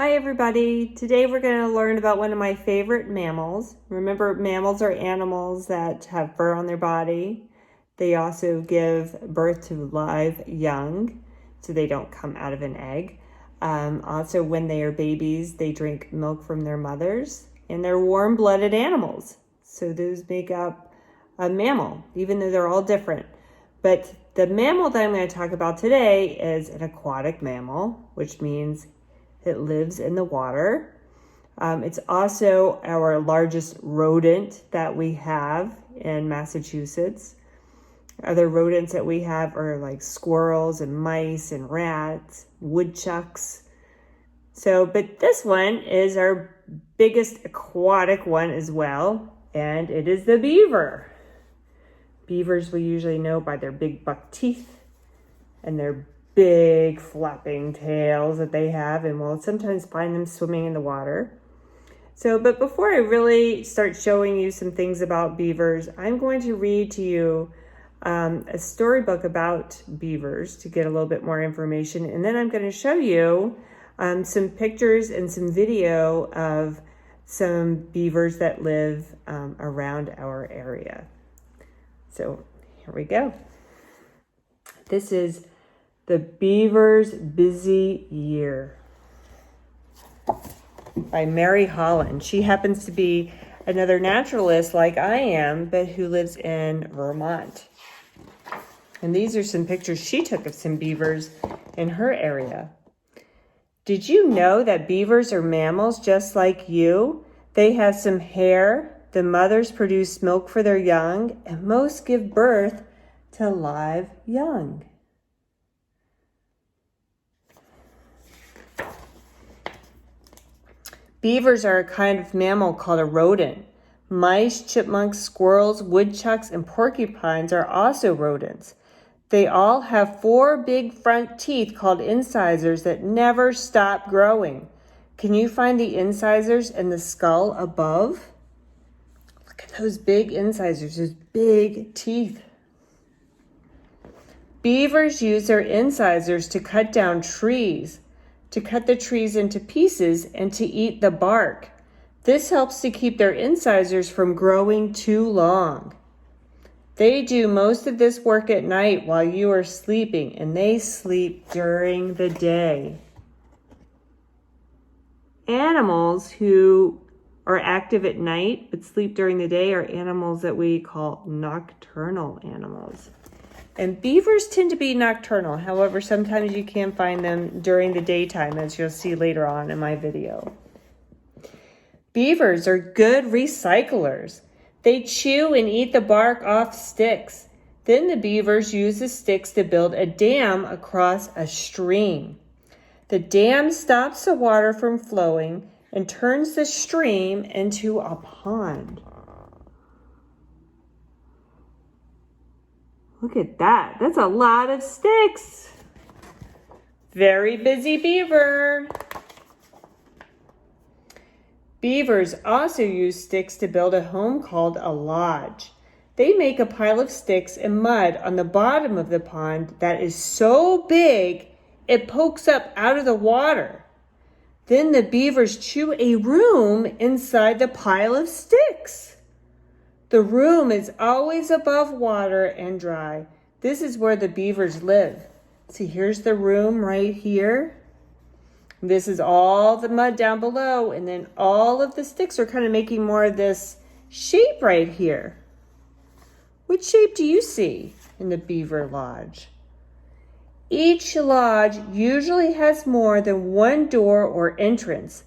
Hi everybody, today we're going to learn about one of my favorite mammals. Remember, mammals are animals that have fur on their body. They also give birth to live young, so they don't come out of an egg. Also, when they are babies, they drink milk from their mothers, and they're warm-blooded animals. So those make up a mammal, even though they're all different. But the mammal that I'm going to talk about today is an aquatic mammal, which means it lives in the water. It's also our largest rodent that we have in Massachusetts. Other rodents that we have are like squirrels and mice and rats, woodchucks. But this one is our biggest aquatic one as well, and it is the beaver. Beavers we usually know by their big buck teeth and their big flapping tails that they have, and we'll sometimes find them swimming in the water. But before I really start showing you some things about beavers, I'm going to read to you a storybook about beavers to get a little bit more information, and then I'm going to show you some pictures and some video of some beavers that live around our area. So here we go. This is The Beaver's Busy Year by Mary Holland. She happens to be another naturalist like I am, but who lives in Vermont. And these are some pictures she took of some beavers in her area. Did you know that beavers are mammals just like you? They have some hair, the mothers produce milk for their young, and most give birth to live young. Beavers are a kind of mammal called a rodent. Mice, chipmunks, squirrels, woodchucks, and porcupines are also rodents. They all have 4 big front teeth called incisors that never stop growing. Can you find the incisors in the skull above? Look at those big incisors, those big teeth. Beavers use their incisors to cut down trees, to cut the trees into pieces, and to eat the bark. This helps to keep their incisors from growing too long. They do most of this work at night while you are sleeping, and they sleep during the day. Animals who are active at night but sleep during the day are animals that we call nocturnal animals. And beavers tend to be nocturnal. However, sometimes you can find them during the daytime, as you'll see later on in my video. Beavers are good recyclers. They chew and eat the bark off sticks. Then the beavers use the sticks to build a dam across a stream. The dam stops the water from flowing and turns the stream into a pond. Look at that. That's a lot of sticks. Very busy beaver. Beavers also use sticks to build a home called a lodge. They make a pile of sticks and mud on the bottom of the pond that is so big it pokes up out of the water. Then the beavers chew a room inside the pile of sticks. The room is always above water and dry. This is where the beavers live. See, here's the room right here. This is all the mud down below, and then all of the sticks are kind of making more of this shape right here. What shape do you see in the beaver lodge? Each lodge usually has more than one door or entrance.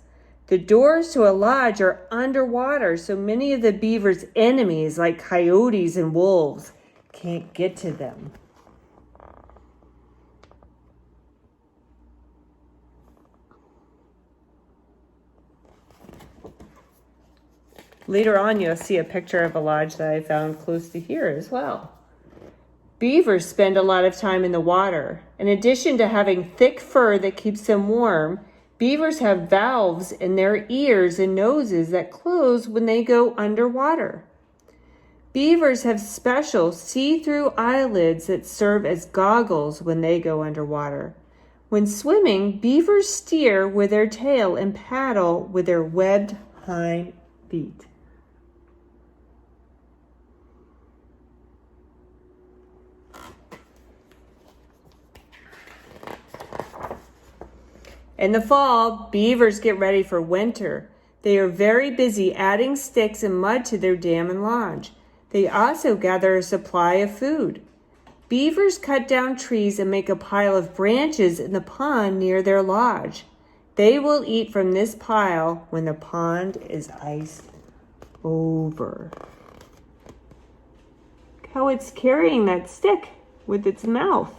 The doors to a lodge are underwater, so many of the beaver's enemies, like coyotes and wolves, can't get to them. Later on, you'll see a picture of a lodge that I found close to here as well. Beavers spend a lot of time in the water. In addition to having thick fur that keeps them warm, beavers have valves in their ears and noses that close when they go underwater. Beavers have special see-through eyelids that serve as goggles when they go underwater. When swimming, beavers steer with their tail and paddle with their webbed hind feet. In the fall, beavers get ready for winter. They are very busy adding sticks and mud to their dam and lodge. They also gather a supply of food. Beavers cut down trees and make a pile of branches in the pond near their lodge. They will eat from this pile when the pond is iced over. Look how it's carrying that stick with its mouth.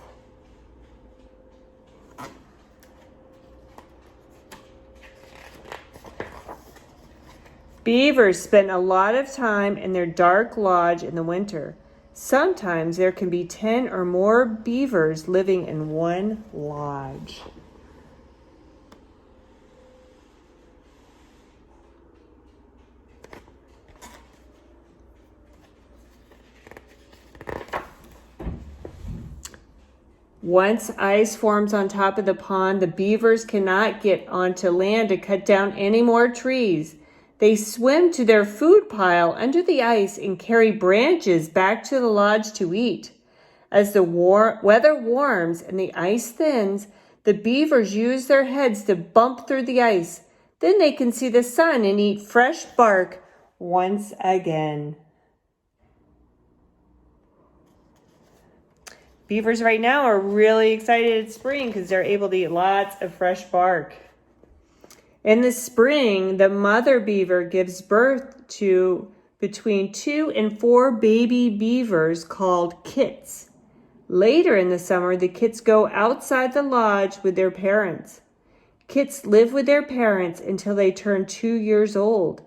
Beavers spend a lot of time in their dark lodge in the winter. Sometimes there can be 10 or more beavers living in one lodge. Once ice forms on top of the pond, the beavers cannot get onto land to cut down any more trees. They swim to their food pile under the ice and carry branches back to the lodge to eat. As the weather warms and the ice thins, the beavers use their heads to bump through the ice. Then they can see the sun and eat fresh bark once again. Beavers right now are really excited it's spring because they're able to eat lots of fresh bark. In the spring, the mother beaver gives birth to between 2 and 4 baby beavers called kits. Later in the summer, the kits go outside the lodge with their parents. Kits live with their parents until they turn 2 years old.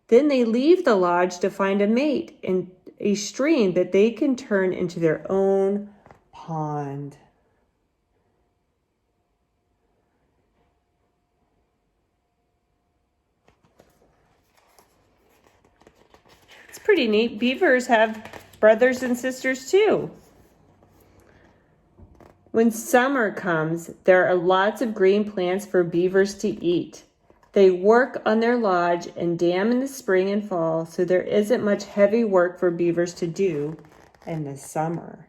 Then they leave the lodge to find a mate in a stream that they can turn into their own pond. It's pretty neat. Beavers have brothers and sisters too. When summer comes, there are lots of green plants for beavers to eat. They work on their lodge and dam in the spring and fall, so there isn't much heavy work for beavers to do in the summer.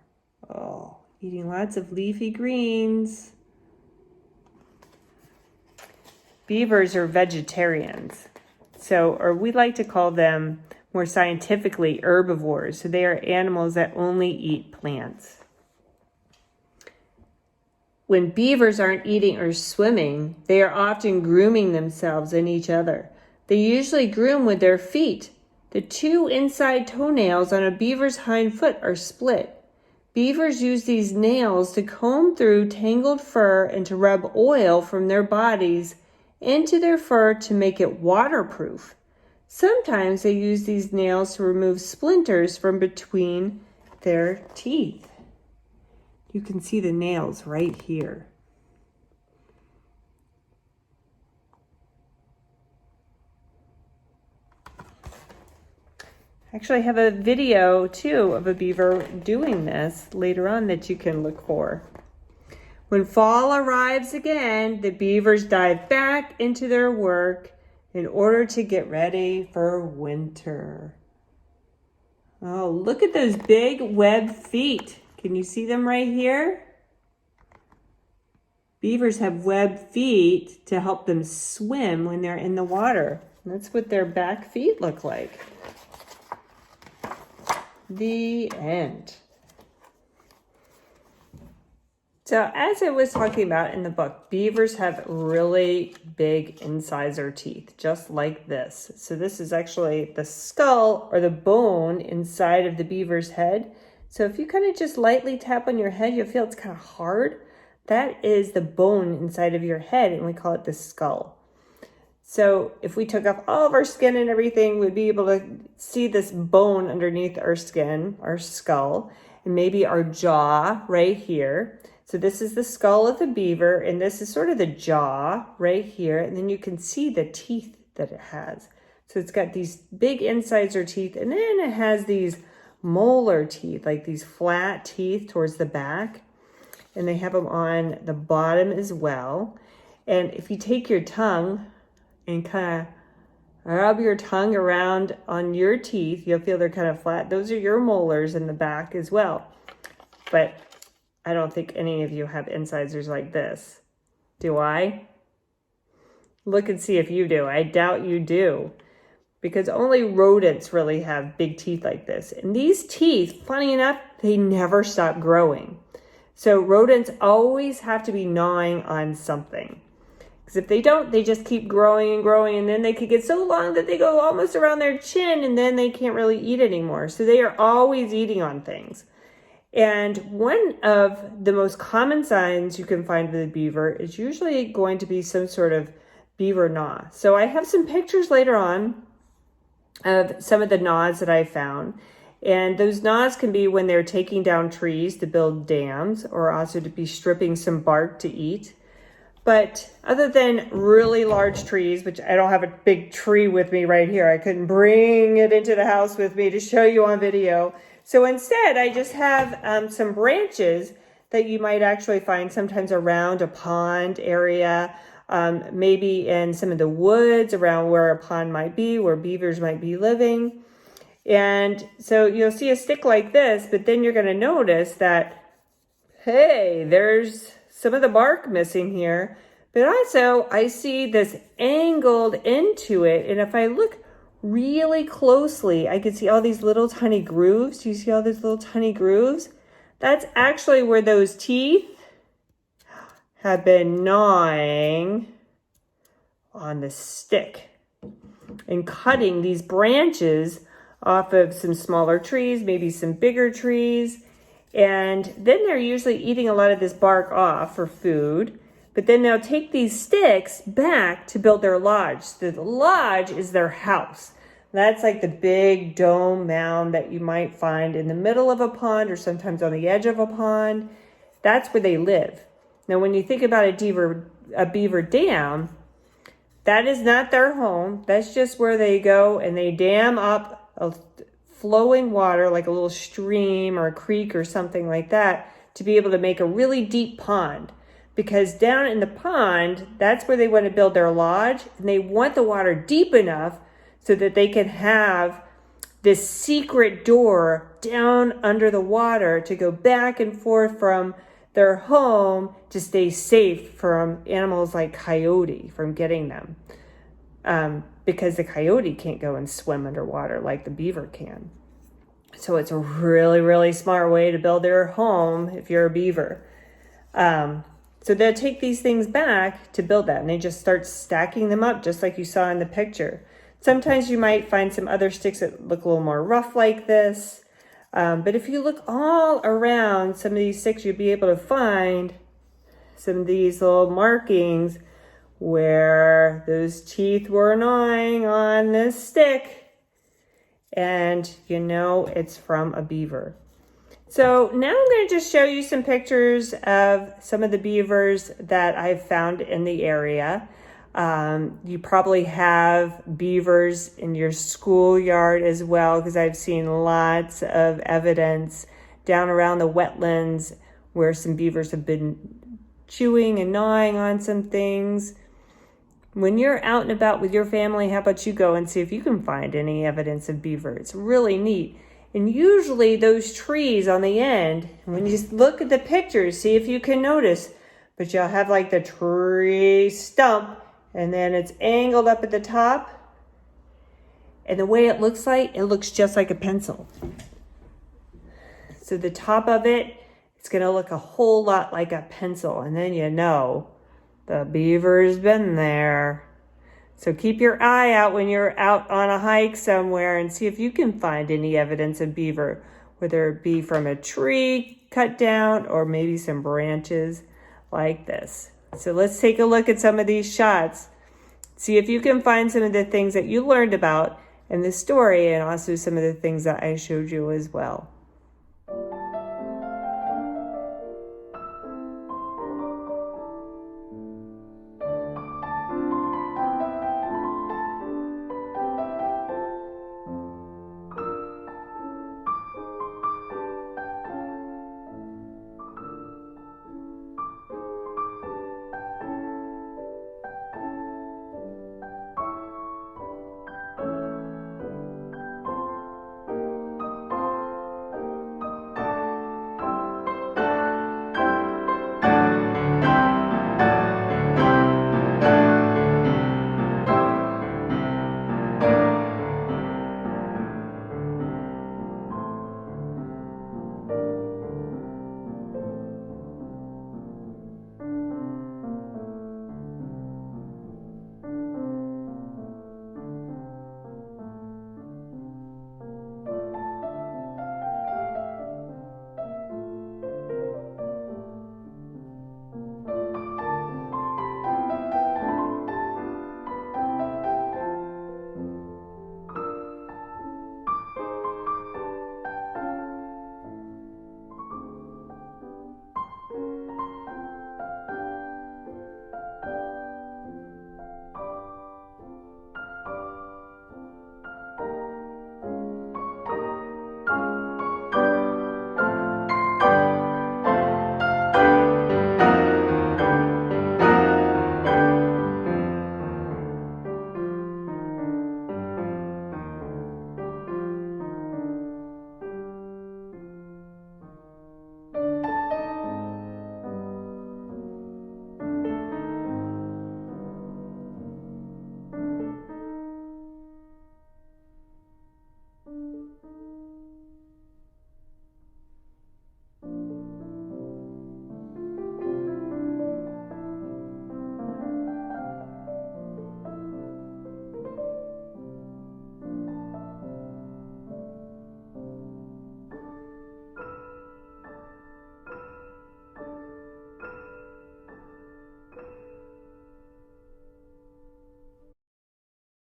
Oh, eating lots of leafy greens. Beavers are vegetarians, or we like to call them more scientifically herbivores. So they are animals that only eat plants. When beavers aren't eating or swimming, they are often grooming themselves and each other. They usually groom with their feet. The 2 inside toenails on a beaver's hind foot are split. Beavers use these nails to comb through tangled fur and to rub oil from their bodies into their fur to make it waterproof. Sometimes they use these nails to remove splinters from between their teeth. You can see the nails right here. Actually, I have a video too of a beaver doing this later on that you can look for. When fall arrives again, the beavers dive back into their work in order to get ready for winter. Oh, look at those big webbed feet. Can you see them right here? Beavers have webbed feet to help them swim when they're in the water. That's what their back feet look like. The end. So as I was talking about in the book, beavers have really big incisor teeth, just like this. So this is actually the skull or the bone inside of the beaver's head. So if you kind of just lightly tap on your head, you'll feel it's kind of hard. That is the bone inside of your head, and we call it the skull. So if we took off all of our skin and everything, we'd be able to see this bone underneath our skin, our skull, and maybe our jaw right here. So this is the skull of the beaver, and this is sort of the jaw right here. And then you can see the teeth that it has. So it's got these big incisor teeth, and then it has these molar teeth, like these flat teeth towards the back. and they have them on the bottom as well. And if you take your tongue and kind of rub your tongue around on your teeth, you'll feel they're kind of flat. Those are your molars in the back as well. But I don't think any of you have incisors like this. Do I? Look and see if you do. I doubt you do, because only rodents really have big teeth like this. And these teeth, funny enough, they never stop growing. So rodents always have to be gnawing on something. Because if they don't, they just keep growing and growing, and then they could get so long that they go almost around their chin, and then they can't really eat anymore. So they are always eating on things. And one of the most common signs you can find with a beaver is usually going to be some sort of beaver gnaw. So I have some pictures later on of some of the gnaws that I found. And those gnaws can be when they're taking down trees to build dams, or also to be stripping some bark to eat. But other than really large trees, which I don't have a big tree with me right here, I couldn't bring it into the house with me to show you on video. So instead, I just have some branches that you might actually find sometimes around a pond area, maybe in some of the woods around where a pond might be, where beavers might be living. And so you'll see a stick like this, but then you're going to notice that, hey, there's some of the bark missing here, but also I see this angled into it. And if I look really closely, I can see all these little tiny grooves. Do you see all these little tiny grooves? That's actually where those teeth have been gnawing on the stick and cutting these branches off of some smaller trees, maybe some bigger trees. And then they're usually eating a lot of this bark off for food. But then they'll take these sticks back to build their lodge. So the lodge is their house. That's like the big dome mound that you might find in the middle of a pond or sometimes on the edge of a pond. That's where they live. Now, when you think about a beaver dam, that is not their home. That's just where they go and they dam up a flowing water, like a little stream or a creek or something like that, to be able to make a really deep pond. Because down in the pond, that's where they want to build their lodge, and they want the water deep enough so that they can have this secret door down under the water to go back and forth from their home to stay safe from animals like coyote from getting them. Because the coyote can't go and swim underwater like the beaver can. So it's a really, really smart way to build their home if you're a beaver. So they'll take these things back to build that, and they just start stacking them up just like you saw in the picture. Sometimes you might find some other sticks that look a little more rough like this. But if you look all around some of these sticks, you'll be able to find some of these little markings where those teeth were gnawing on this stick. And you know it's from a beaver. So now I'm going to just show you some pictures of some of the beavers that I've found in the area. You probably have beavers in your schoolyard as well, because I've seen lots of evidence down around the wetlands where some beavers have been chewing and gnawing on some things. When you're out and about with your family, how about you go and see if you can find any evidence of beaver? It's really neat. And usually those trees on the end, when you look at the pictures, see if you can notice, but you'll have like the tree stump, and then it's angled up at the top. And the way it looks just like a pencil. So the top of it, it's going to look a whole lot like a pencil. And then you know the beaver's been there. So keep your eye out when you're out on a hike somewhere and see if you can find any evidence of beaver, whether it be from a tree cut down or maybe some branches like this. So let's take a look at some of these shots. See if you can find some of the things that you learned about in the story, and also some of the things that I showed you as well.